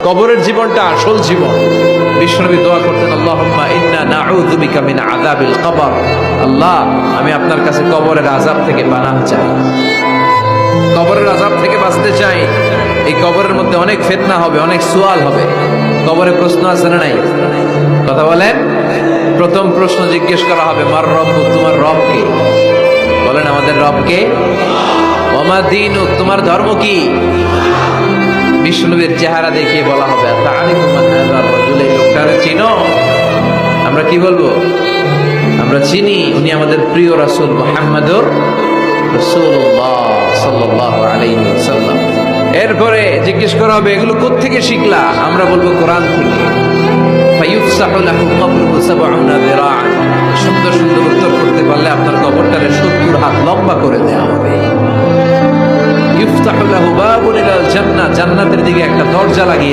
কবরের জীবনটা আসল জীবন। বিশ্বনবী দোয়া করতেন, আল্লাহুম্মা ইন্না নাউযু বিকা মিন আযাবিল কবর। আল্লাহ, আমি আপনার কাছে কবরের আযাব থেকে পানাহ চাই, কবরের আযাব থেকে বাঁচতে চাই। এই কবরের মধ্যে অনেক ফিতনা হবে, অনেক সুয়াল হবে। কবরে প্রশ্ন আছে না নাই? কথা বলেন। প্রথম প্রশ্ন জিজ্ঞেস করা হবে, মার রব্বুক, তোমার রব কে? বলেন, আমাদের রব কে? ওয়া মা দীনুক, তোমার ধর্ম কি? বিষ্ণুবীর চেহারা দেখিয়ে বলা হবে, তাআরিফু মান হাযার রাজুল, এই লোকটারে চিনো? আমরা কি বলবো? আমরা চিনি, উনি আমাদের প্রিয় রাসূল মুহাম্মদুর রাসূলুল্লাহ সাল্লাল্লাহু আলাইহি ওয়াসাল্লাম। এরপরে জিজ্ঞেস করা হবে, এগুলো কোত্থেকে শিখলা? আমরা বলবো, কোরআন থেকে। ফায়ুফসাহু লাহু কবরুহু ৭০ যিরাআন। সুন্দর সুন্দর উত্তর করতে পারলে আপনার কবরটারে ৭০ হাত লম্বা করে দেওয়া হবে। ইফতাহু লাহু বাবুন ইলাল জান্নাহ, জান্নাতের দিকে একটা দরজা লাগিয়ে